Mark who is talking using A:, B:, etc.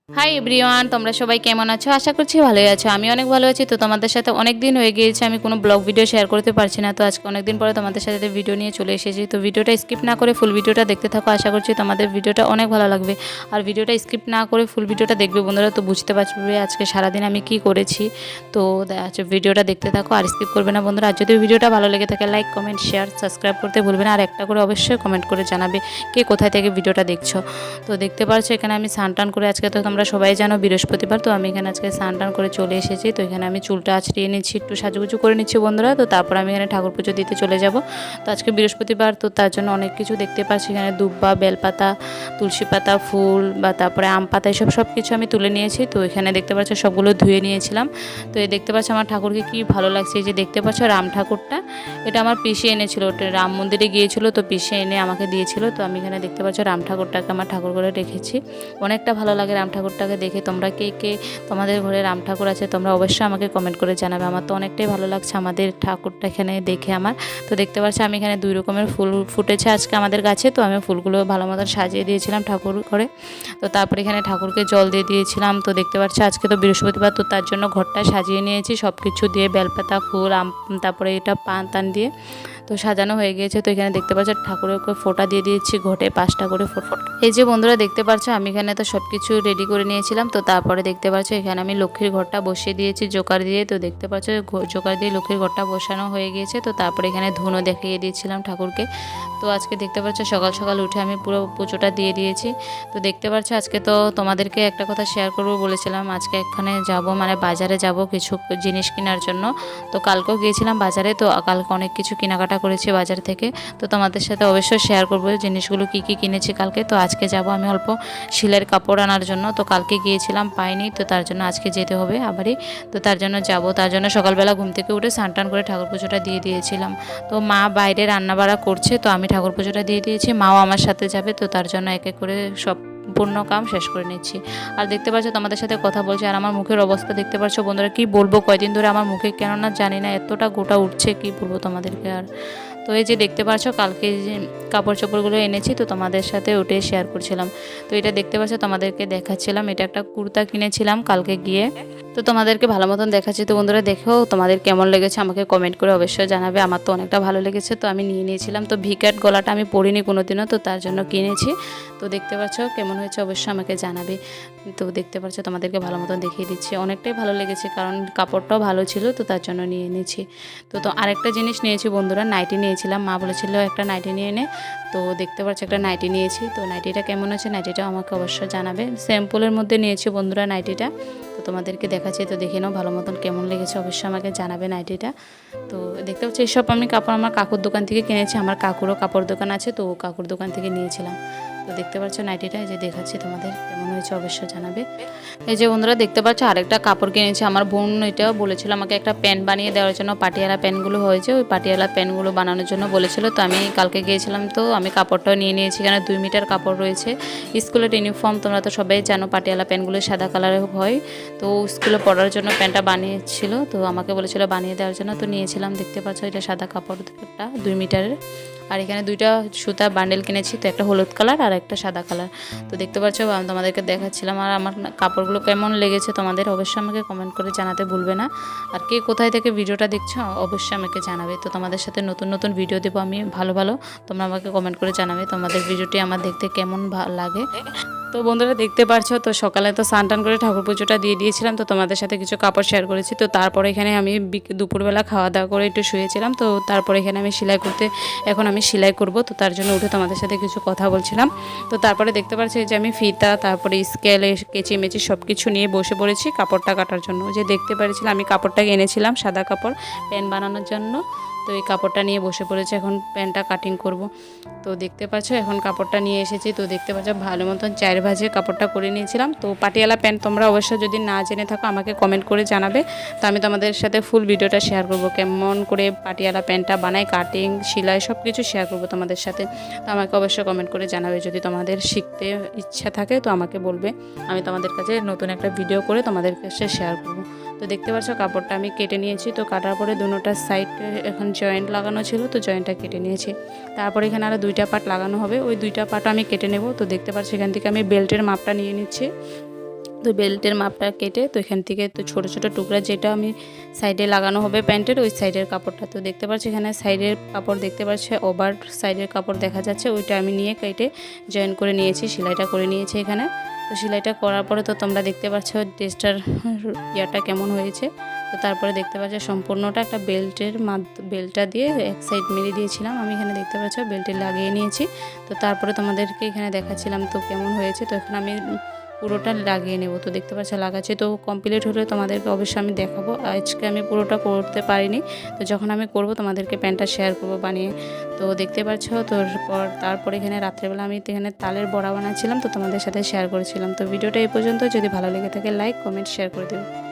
A: Hi everyone, তোমরা সবাই কেমন আছো? আশা করছি ভালোই আছো। আমি অনেক ভালো আছি। তো তোমাদের সাথে অনেক দিন হয়ে গিয়েছে আমি কোনো ব্লগ ভিডিও শেয়ার করতে পারছি না। তো আজকে অনেক দিন পরে তোমাদের সাথে ভিডিও নিয়ে চলে এসেছি। তো ভিডিওটা স্কিপ না করে ফুল ভিডিওটা দেখতে থাকো। আশা করছি তোমাদের ভিডিওটা অনেক ভালো লাগবে। আর ভিডিওটা স্কিপ না করে ফুল ভিডিওটা দেখবে বন্ধুরা, তো বুঝতে পারবে আজকে সারাদিন আমি কি করেছি। তো ভিডিওটা দেখতে থাকো আর স্কিপ করবে না বন্ধুরা। আর যদি ভিডিওটা ভালো লেগে থাকে লাইক কমেন্ট শেয়ার সাবস্ক্রাইব করতে ভুলবে না। আর একটা করে অবশ্যই কমেন্ট করে জানাবে কে কোথায় থেকে ভিডিওটা দেখছো। তো দেখতে পারছো এখানে আমি স্নান টান করে, আজকে তো তোমরা সবাই জানো বৃহস্পতিবার, তো আমি এখানে আজকে স্নান টান করে চলে এসেছি। তো এখানে আমি চুলটা আঁচড়িয়ে নিচ্ছি, একটু সাজুগুজু করে নিচ্ছি বন্ধুরা। তো তারপর আমি এখানে ঠাকুর পুজো দিতে চলে যাব। তো আজকে বৃহস্পতিবার, তো তার জন্য অনেক কিছু দেখতে পাচ্ছি এখানে দুব্বা, বেলপাতা, তুলসী পাতা, ফুল বা তারপরে আম পাতা, এসব সব কিছু আমি তুলে নিয়েছি। তো এখানে দেখতে পাচ্ছ সবগুলো ধুয়ে নিয়েছিলাম। তো এই দেখতে পাচ্ছ আমার ঠাকুরকে কি ভালো লাগছে। এই যে দেখতে পাচ্ছ রাম ঠাকুরটা, এটা আমার পিসি এনেছিল, ওটা রাম মন্দিরে গিয়েছিল, তো পিসি এনে আমাকে দিয়েছিল। তো আমি এখানে দেখতে পাচ্ছ রাম ঠাকুরটাকে আমার ঠাকুর করে রেখেছি। অনেকটা ভালো লাগে রাম ঠাকুরটাকে দেখে। তোমরা কে কে তোমাদের ঘরে রাম ঠাকুর আছে তোমরা অবশ্যই আমাকে কমেন্ট করে জানাবে। আমার তো অনেকটাই ভালো লাগছে আমাদের ঠাকুরটা এখানে দেখে আমার। তো দেখতে পাচ্ছি আমি এখানে 2 রকমের ফুল ফুটেছে আজকে আমাদের গাছে। তো আমি ফুলগুলো ভালো মতন সাজিয়ে দিয়েছিলাম ঠাকুর ঘরে। তো তারপরে এখানে ঠাকুরকে জল দিয়ে দিয়েছিলাম। তো দেখতে পাচ্ছি আজকে তো বৃহস্পতিবার, তো তার জন্য ঘরটা সাজিয়ে নিয়েছি সব কিছু দিয়ে, বেলপাতা, ফুল, আম, তারপরে এটা পান টান দিয়ে তো সাজানো হয়ে গিয়েছে। তো এখানে দেখতে পাচ্ছ ঠাকুরকে ফোঁটা দিয়ে দিয়েছি ঘটে 5টা করে ফোঁটা। এই যে বন্ধুরা দেখতে পাচ্ছ আমি এখানে তো সব কিছু রেডি করে নিয়েছিলাম। তো তারপরে দেখতে পাচ্ছ এখানে আমি লক্ষ্মীর ঘরটা বসিয়ে দিয়েছি জোকার দিয়ে। তো দেখতে পাচ্ছ জোকার দিয়ে লক্ষ্মীর ঘরটা বসানো হয়ে গিয়েছে। তো তারপরে এখানে ধুনো দেখিয়ে দিয়েছিলাম ঠাকুরকে। তো আজকে দেখতে পাচ্ছ সকাল সকাল উঠে আমি পুরো পুজোটা দিয়ে দিয়েছি। তো দেখতে পাচ্ছ আজকে তো তোমাদেরকে একটা কথা শেয়ার করবো বলেছিলাম, আজকে এখানে যাব মানে বাজারে যাব কিছু জিনিস কেনার জন্য। তো কালকেও গিয়েছিলাম বাজারে, তো কালকে অনেক কিছু কেনাকাটা করেছি বাজার থেকে। তো তোমাদের সাথে অবশ্যই শেয়ার করবো জিনিসগুলো কি কি কিনেছি কালকে। তো আজকে যাব আমি অল্প সেলাইয়ের কাপড় আনার জন্য। তো কালকে গিয়েছিলাম পাইনি, তো তার জন্য আজকে যেতে হবে আবারই। তো তার জন্য যাব, তার জন্য সকালবেলা ঘুম থেকে উঠে স্নান টান করে ঠাকুর পুজোটা দিয়ে দিয়েছিলাম। তো মা বাইরে রান্নাবাড়া করছে, তো আমি ঠাকুর পুজোটা দিয়ে দিয়েছি। মাও আমার সাথে যাবে, তো তার জন্য এক এক করে সব পূর্ণ কাম শেষ করে নিচ্ছি। আর দেখতে পাচ্ছ তোমাদের সাথে কথা বলছি, আর আমার মুখের অবস্থা দেখতে পাচ্ছ বন্ধুরা। কি বলবো, কয়দিন ধরে আমার মুখে কেননা জানি না এতটা গোটা উঠছে, কি বলবো তোমাদেরকে আর। তো এই যে দেখতে পাচ্ছ কালকে যে কাপড় চোপড়গুলো এনেছি, তো তোমাদের সাথে ওটাই শেয়ার করছিলাম। তো এটা দেখতে পাচ্ছ তোমাদেরকে দেখাচ্ছিলাম, এটা একটা কুর্তা কিনেছিলাম কালকে গিয়ে। তো তোমাদেরকে ভালো মতন দেখাচ্ছি। তো বন্ধুরা দেখো তোমাদের কেমন লেগেছে আমাকে কমেন্ট করে অবশ্যই জানাবে। আমার তো অনেকটা ভালো লেগেছে, তো আমি নিয়ে নিয়েছিলাম। তো ভিকাট গলাটা আমি পরিনি কোনোদিনও, তো তার জন্য কিনেছি। তো দেখতে পাচ্ছ কেমন হয়েছে অবশ্যই আমাকে জানাবে। তো দেখতে পাচ্ছ তোমাদেরকে ভালো মতন দেখিয়ে দিচ্ছি, অনেকটাই ভালো লেগেছে কারণ কাপড়টাও ভালো ছিল, তো তার জন্য নিয়ে নিয়েছি। তো আরেকটা জিনিস নিয়েছি বন্ধুরা, নাইটি নিয়েছিলাম, মা বলেছিল একটা নাইটি নিয়ে নে। তো দেখতে পাচ্ছ একটা নাইটি নিয়েছি। তো নাইটিটা কেমন আছে নাইটিটাও আমাকে অবশ্যই জানাবে। স্যাম্পলের মধ্যে নিয়েছি বন্ধুরা নাইটিটা, তো তোমাদেরকে দেখাচ্ছি। তো দেখে নাও ভালো মতন কেমন লেগেছে অবশ্যই আমাকে জানাবে নাইটিটা। তো দেখতে পাচ্ছি এইসব আমি কাপড় আমার কাকুর দোকান থেকে কিনেছি। আমার কাকুরও কাপড় দোকান আছে, তো কাকুর দোকান থেকে নিয়েছিলাম। তো দেখতে পাচ্ছ নাইটিটা, এই যে দেখাচ্ছি তোমাদের কেমন হয়েছে অবশ্যই জানাবে। এই যে বন্ধুরা দেখতে পাচ্ছ আরেকটা কাপড় কিনেছি। আমার বোন এটাও বলেছিল আমাকে একটা প্যান্ট বানিয়ে দেওয়ার জন্য, পাটিয়ালা প্যান্টগুলো হয়েছে, ওই পাটিয়ালা প্যান্টগুলো বানানোর জন্য বলেছিল। তো আমি কালকে গিয়েছিলাম, তো আমি কাপড়টাও নিয়ে নিয়েছি। এখানে 2 মিটার কাপড় রয়েছে। স্কুলের ইউনিফর্ম তোমরা তো সবাই জানো, পাটিয়ালা প্যান্টগুলো সাদা কালারের হয়। তো স্কুলে পরার জন্য প্যান্টটা বানিয়েছিল, তো আমাকে বলেছিল বানিয়ে দেওয়ার জন্য, তো নিয়েছিলাম। দেখতে পাচ্ছ এটা সাদা কাপড়টা 2 মিটারের। আর এখানে 2টা সুতা বান্ডেল কিনেছি, তো একটা হলুদ কালার আর একটা সাদা কালার। তো দেখতে পাচ্ছ আমি তোমাদেরকে দেখাচ্ছিলাম। আর আমার কাপড়গুলো কেমন লেগেছে তোমাদের অবশ্যই আমাকে কমেন্ট করে জানাতে ভুলবে না। আর কে কোথায় থেকে ভিডিওটা দেখছো অবশ্যই আমাকে জানাবে। তো তোমাদের সাথে নতুন নতুন ভিডিও দেবো আমি ভালো ভালো, তোমরা আমাকে কমেন্ট করে জানাবে তোমাদের ভিডিওটি আমার দেখতে কেমন লাগে। তো বন্ধুরা দেখতে পাচ্ছ, তো সকালে তো স্নান টান করে ঠাকুর পুজোটা দিয়ে দিয়েছিলাম। তো তোমাদের সাথে কিছু কাপড় শেয়ার করেছি। তো তারপরে এখানে আমি দুপুরবেলা খাওয়া দাওয়া করে একটু শুয়েছিলাম। তো তারপরে এখানে আমি সেলাই করতে, এখন আমি সেলাই করব, তো তার জন্য উঠে তোমাদের সাথে কিছু কথা বলছিলাম। তো তারপরে দেখতে পাচ্ছি যে আমি ফিতা, তারপরে স্কেল, কেচি মেচি সব কিছু নিয়ে বসে পড়েছি কাপড়টা কাটার জন্য। যে দেখতে পাচ্ছিলাম আমি কাপড়টা এনেছিলাম সাদা কাপড় প্যান্ট বানানোর জন্য। তো এই কাপড়টা নিয়ে বসে পড়েছে, এখন প্যান্টটা কাটিং করব। তো দেখতে পাচ্ছ এখন কাপড়টা নিয়ে এসেছি। তো দেখতে পাচ্ছ ভালো মতন 4 ভাঁজে কাপড়টা করে নিয়েছিলাম। তো পাটিয়ালা প্যান্ট তোমরা অবশ্যই যদি না জেনে থাকো আমাকে কমেন্ট করে জানাবে। তো আমি তোমাদের সাথে ফুল ভিডিওটা শেয়ার করব, কেমন করে পাটিয়ালা প্যান্টটা বানাই, কাটিং সেলাই সব কিছু শেয়ার করব তোমাদের সাথে। তো আমাকে অবশ্যই কমেন্ট করে জানাবে যদি তোমাদের শিখতে ইচ্ছা থাকে, তো আমাকে বলবে, আমি তোমাদের কাছে নতুন একটা ভিডিও করে তোমাদের কাছে শেয়ার করব। তো দেখতে পাচ্ছ কাপড়টা আমি কেটে নিয়েছি। তো কাটার পরে দুটোটা সাইড এখন জয়েন্ট লাগানো ছিল, তো জয়েন্টটা কেটে নিয়েছি। তারপরে এখানে আরও 2টা পার্ট লাগানো হবে, ওই 2টা পার্টও আমি কেটে নেব। তো দেখতে পাচ্ছি এখান থেকে আমি বেল্টের মাপটা নিয়ে নিচ্ছি। তো বেল্টের মাপটা কেটে তো এখান থেকে তো ছোট ছোট টুকরা যেটা আমি সাইডে লাগানো হবে প্যান্টের ওই সাইডের কাপড়টা, তো দেখতে পাচ্ছি এখানে সাইডের কাপড় দেখতে পাচ্ছি, ওভার সাইডের কাপড় দেখা যাচ্ছে, ওইটা আমি নিয়ে কেটে জয়েন করে নিয়েছি, সেলাইটা করে নিয়েছি এখানে। তো সেলাইটা করার পরে তো তোমরা দেখতে পাচ্ছ ড্রেসটার ইয়াটা কেমন হয়েছে। তো তারপরে দেখতে পাচ্ছ সম্পূর্ণটা একটা বেল্টটা দিয়ে এক সাইড মেরে দিয়েছিলাম আমি, এখানে দেখতে পাচ্ছ বেল্টে লাগিয়ে নিয়েছি। তো তারপরে তোমাদেরকে এখানে দেখাচ্ছিলাম তো কেমন হয়েছে। তো এখন আমি পুরোটা লাগিয়ে নেব। তো দেখতে পাচ্ছ লাগাচ্ছি, তো কমপ্লিট হলে তোমাদেরকে অবশ্যই আমি দেখাবো। আজকে আমি পুরোটা করতে পারিনি, তো যখন আমি করব তোমাদেরকে প্যান্টটা শেয়ার করব বানিয়ে। তো দেখতে পাচ্ছ তো তারপর এখানে রাত্রেবেলা আমি এখানে তালের বড়া বানাচ্ছিলাম, তো তোমাদের সাথে শেয়ার করেছিলাম। তো ভিডিওটা এই পর্যন্ত, যদি ভালো লেগে থাকে লাইক কমেন্ট শেয়ার করে দেবে।